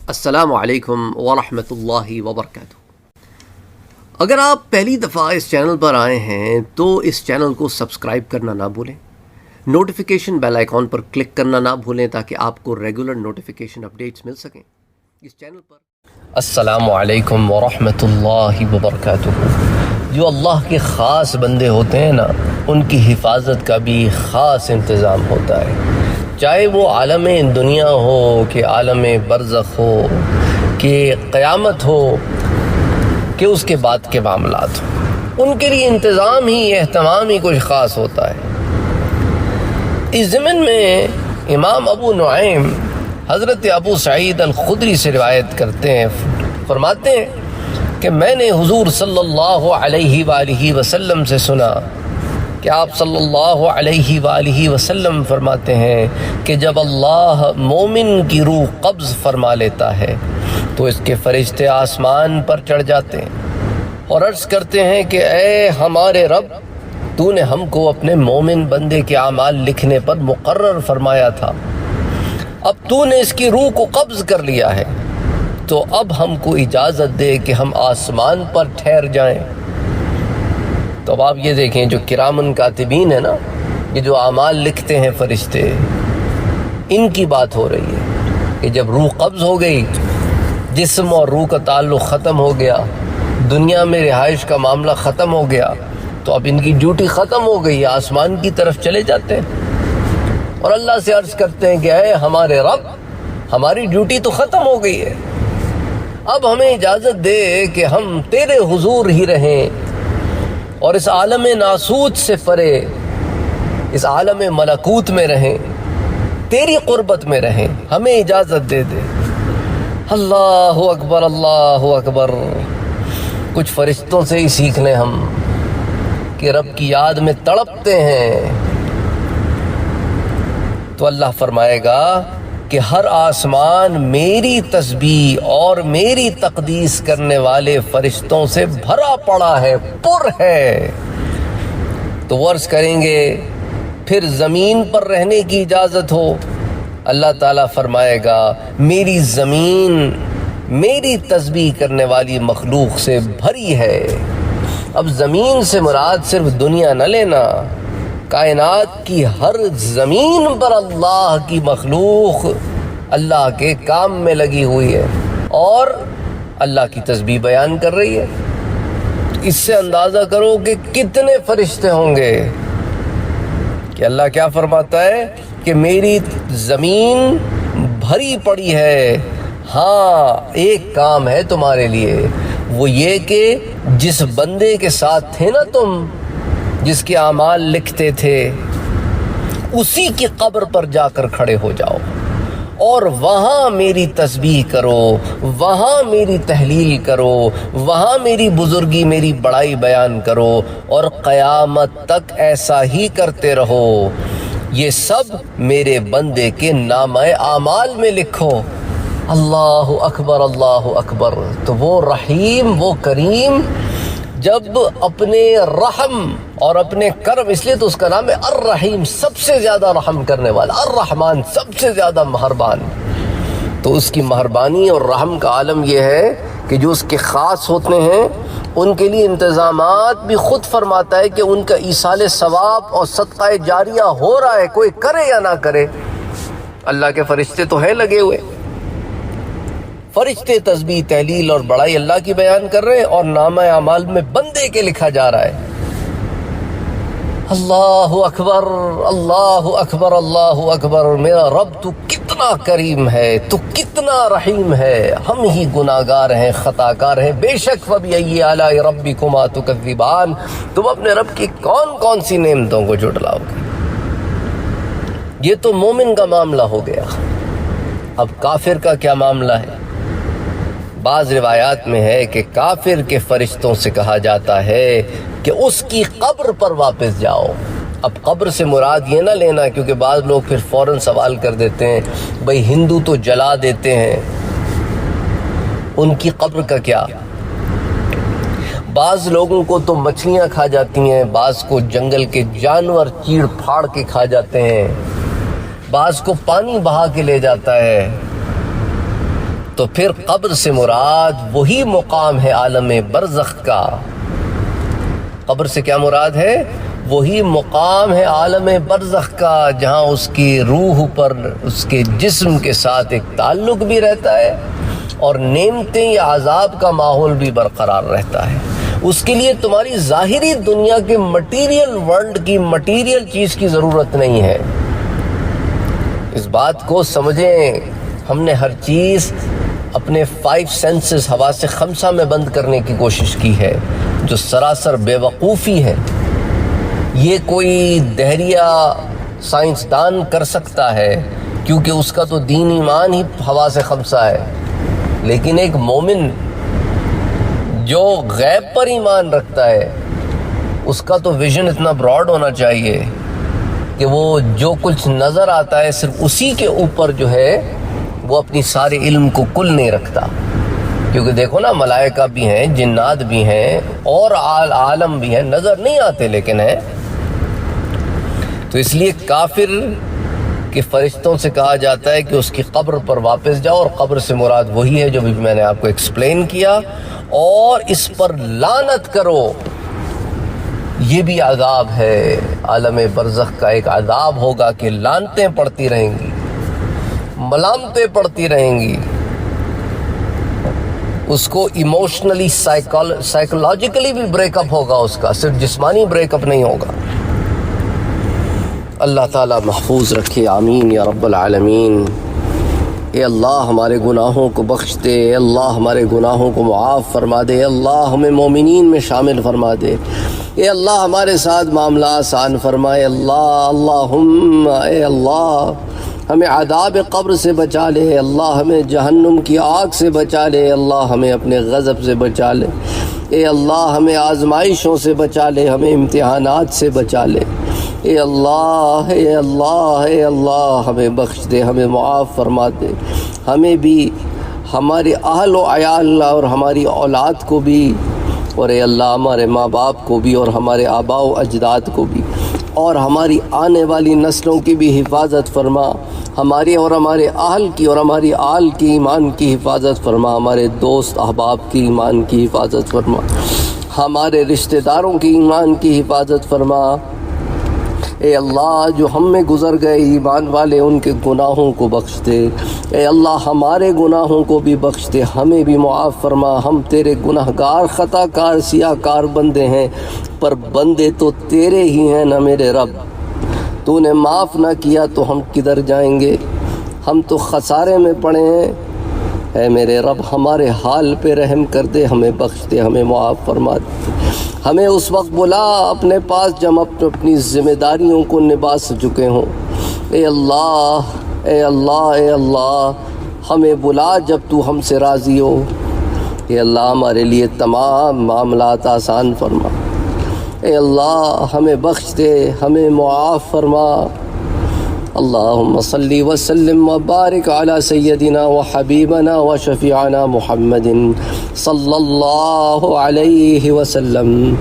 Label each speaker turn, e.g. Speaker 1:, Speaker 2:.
Speaker 1: السلام علیکم ورحمۃ اللہ وبرکاتہ۔ اگر آپ پہلی دفعہ اس چینل پر آئے ہیں تو اس چینل کو سبسکرائب کرنا نہ بھولیں، نوٹیفیکیشن بیل آئیکن پر کلک کرنا نہ بھولیں تاکہ آپ کو ریگولر نوٹیفیکیشن اپڈیٹس مل سکیں اس چینل پر۔ السلام علیکم ورحمۃ اللہ وبرکاتہ۔ جو اللہ کے خاص بندے ہوتے ہیں نا، ان کی حفاظت کا بھی خاص انتظام ہوتا ہے، چاہے وہ عالم دنیا ہو کہ عالم برزخ ہو کہ قیامت ہو کہ اس کے بعد کے معاملات ہوں، ان کے لیے انتظام ہی اہتمام ہی کچھ خاص ہوتا ہے۔ اس ضمن میں امام ابو نعیم حضرت ابو سعید الخدری سے روایت کرتے ہیں، فرماتے ہیں کہ میں نے حضور صلی اللہ علیہ وآلہ وسلم سے سنا کہ آپ صلی اللہ علیہ وآلہ وسلم فرماتے ہیں کہ جب اللہ مومن کی روح قبض فرما لیتا ہے تو اس کے فرشتے آسمان پر چڑھ جاتے ہیں اور عرض کرتے ہیں کہ اے ہمارے رب، تو نے ہم کو اپنے مومن بندے کے اعمال لکھنے پر مقرر فرمایا تھا، اب تو نے اس کی روح کو قبض کر لیا ہے، تو اب ہم کو اجازت دے کہ ہم آسمان پر ٹھہر جائیں۔ تو اب آپ یہ دیکھیں، جو کرامن کاتبین ہیں نا، یہ جو اعمال لکھتے ہیں فرشتے، ان کی بات ہو رہی ہے کہ جب روح قبض ہو گئی، جسم اور روح کا تعلق ختم ہو گیا، دنیا میں رہائش کا معاملہ ختم ہو گیا، تو اب ان کی ڈیوٹی ختم ہو گئی، آسمان کی طرف چلے جاتے ہیں اور اللہ سے عرض کرتے ہیں کہ اے ہمارے رب، ہماری ڈیوٹی تو ختم ہو گئی ہے، اب ہمیں اجازت دے کہ ہم تیرے حضور ہی رہیں اور اس عالم ناسوت سے پرے اس عالم ملکوت میں رہیں، تیری قربت میں رہیں، ہمیں اجازت دے دے۔ اللہ اکبر، اللہ اکبر۔ کچھ فرشتوں سے ہی سیکھ لیں ہم کہ رب کی یاد میں تڑپتے ہیں، تو اللہ فرمائے گا کہ ہر آسمان میری تسبیح اور میری تقدیس کرنے والے فرشتوں سے بھرا پڑا ہے، پر ہے۔ تو وہ عرض کریں گے پھر زمین پر رہنے کی اجازت ہو، اللہ تعالیٰ فرمائے گا میری زمین میری تسبیح کرنے والی مخلوق سے بھری ہے۔ اب زمین سے مراد صرف دنیا نہ لینا، کائنات کی ہر زمین پر اللہ کی مخلوق اللہ کے کام میں لگی ہوئی ہے اور اللہ کی تسبیح بیان کر رہی ہے۔ اس سے اندازہ کرو کہ کتنے فرشتے ہوں گے کہ اللہ کیا فرماتا ہے کہ میری زمین بھری پڑی ہے، ہاں ایک کام ہے تمہارے لیے، وہ یہ کہ جس بندے کے ساتھ تھے نا تم، جس کے اعمال لکھتے تھے، اسی کی قبر پر جا کر کھڑے ہو جاؤ اور وہاں میری تسبیح کرو، وہاں میری تحلیل کرو، وہاں میری بزرگی میری بڑائی بیان کرو اور قیامت تک ایسا ہی کرتے رہو، یہ سب میرے بندے کے نامہ اعمال میں لکھو۔ اللہ اکبر، اللہ اکبر۔ تو وہ رحیم، وہ کریم جب اپنے رحم اور اپنے کرم، اس لیے تو اس کا نام ہے الرحیم، سب سے زیادہ رحم کرنے والا، الرحمن سب سے زیادہ مہربان، تو اس کی مہربانی اور رحم کا عالم یہ ہے کہ جو اس کے خاص ہوتے ہیں ان کے لیے انتظامات بھی خود فرماتا ہے کہ ان کا ایصال ثواب اور صدقہ جاریہ ہو رہا ہے، کوئی کرے یا نہ کرے، اللہ کے فرشتے تو ہیں لگے ہوئے، فرشتے تسبیح تحلیل اور بڑائی اللہ کی بیان کر رہے ہیں اور نامہ اعمال میں بندے کے لکھا جا رہا ہے۔ اللہ اکبر، اللہ اکبر، اللہ اکبر۔ میرا رب تو کتنا کریم ہے، تو کتنا رحیم ہے، ہم ہی گناہگار ہیں، خطا کار ہیں، بے شک فبأي آلاء ربكما تكذبان۔ تم اپنے رب کی کون کون سی نعمتوں کو جھٹلاؤ گے؟ یہ تو مومن کا معاملہ ہو گیا، اب کافر کا کیا معاملہ ہے؟ بعض روایات میں ہے کہ کافر کے فرشتوں سے کہا جاتا ہے کہ اس کی قبر پر واپس جاؤ۔ اب قبر سے مراد یہ نہ لینا، کیونکہ بعض لوگ پھر فوراً سوال کر دیتے ہیں بھئی ہندو تو جلا دیتے ہیں، ان کی قبر کا کیا؟ بعض لوگوں کو تو مچھلیاں کھا جاتی ہیں، بعض کو جنگل کے جانور چیڑ پھاڑ کے کھا جاتے ہیں، بعض کو پانی بہا کے لے جاتا ہے، تو پھر قبر سے مراد وہی مقام ہے عالم برزخ کا۔ قبر سے کیا مراد ہے؟ وہی مقام ہے عالم برزخ کا جہاں اس کی روح پر اس کے جسم کے ساتھ ایک تعلق بھی رہتا ہے اور نعمتیں یا عذاب کا ماحول بھی برقرار رہتا ہے۔ اس کے لیے تمہاری ظاہری دنیا کے مٹیریل ورلڈ کی مٹیریل چیز کی ضرورت نہیں ہے۔ اس بات کو سمجھیں، ہم نے ہر چیز اپنے 5 سینسز حواس خمسہ میں بند کرنے کی کوشش کی ہے، جو سراسر بے وقوفی ہے۔ یہ کوئی دہریہ سائنسدان کر سکتا ہے کیونکہ اس کا تو دین ایمان ہی حواس خمسہ ہے، لیکن ایک مومن جو غیب پر ایمان رکھتا ہے اس کا تو ویژن اتنا براڈ ہونا چاہیے کہ وہ جو کچھ نظر آتا ہے صرف اسی کے اوپر جو ہے وہ اپنی سارے علم کو کل نہیں رکھتا۔ کیونکہ دیکھو نا، ملائکہ بھی ہیں، جنات بھی ہیں اور عالم بھی ہیں، نظر نہیں آتے لیکن ہیں۔ تو اس لیے کافر کے فرشتوں سے کہا جاتا ہے کہ اس کی قبر پر واپس جاؤ، اور قبر سے مراد وہی ہے جو بھی میں نے آپ کو ایکسپلین کیا، اور اس پر لعنت کرو۔ یہ بھی عذاب ہے، عالم برزخ کا ایک عذاب ہوگا کہ لعنتیں پڑتی رہیں گی، ملامتیں پڑتی رہیں گی۔ اس کو ایموشنلی سائیکولوجیکلی بھی بریک اپ ہوگا، اس کا صرف جسمانی بریک اپ نہیں ہوگا۔ اللہ تعالیٰ محفوظ رکھے، آمین یا رب العالمین۔ اے اللہ ہمارے گناہوں کو بخش دے، اے اللہ ہمارے گناہوں کو معاف فرما دے، اے اللہ ہمیں مومنین میں شامل فرما دے، اے اللہ ہمارے ساتھ معاملہ آسان فرمائے، اللہم اے اللہ ہمیں عذاب قبر سے بچا لے، اللہ ہمیں جہنم کی آگ سے بچا لے، اللہ ہمیں اپنے غضب سے بچا لے، اے اللہ ہمیں آزمائشوں سے بچا لے، ہمیں امتحانات سے بچا لے، اے اللہ اے اللہ اے اللہ ہمیں بخش دے، ہمیں معاف فرما دے، ہمیں بھی، ہمارے اہل و عیال اور ہماری اولاد کو بھی، اور اے اللہ ہمارے ماں باپ کو بھی، اور ہمارے آباء و اجداد کو بھی، اور ہماری آنے والی نسلوں کی بھی حفاظت فرما، ہمارے اور ہمارے اہل کی اور ہماری آل کی ایمان کی حفاظت فرما، ہمارے دوست احباب کی ایمان کی حفاظت فرما، ہمارے رشتہ داروں کی ایمان کی حفاظت فرما۔ اے اللہ جو ہم میں گزر گئے ایمان والے ان کے گناہوں کو بخش دے، اے اللہ ہمارے گناہوں کو بھی بخش دے، ہمیں بھی معاف فرما، ہم تیرے گناہ گار خطا کار سیاہ کار بندے ہیں، پر بندے تو تیرے ہی ہیں نا میرے رب، تو نے معاف نہ کیا تو ہم کدھر جائیں گے، ہم تو خسارے میں پڑے ہیں، اے میرے رب ہمارے حال پہ رحم کر دے، ہمیں بخش دے، ہمیں معاف فرما دے، ہمیں اس وقت بلا اپنے پاس جب اپنی ذمہ داریوں کو نبھا چکے ہوں، اے اللہ اے اللہ اے اللہ ہمیں بلا جب تو ہم سے راضی ہو، اے اللہ ہمارے لیے تمام معاملات آسان فرما، اے اللہ ہمیں بخش دے، ہمیں معاف فرما۔ اللہم صلی وسلم وبارک علی سیدنا و حبیبنا و شفیعنا محمد صلی اللہ علیہ وسلم۔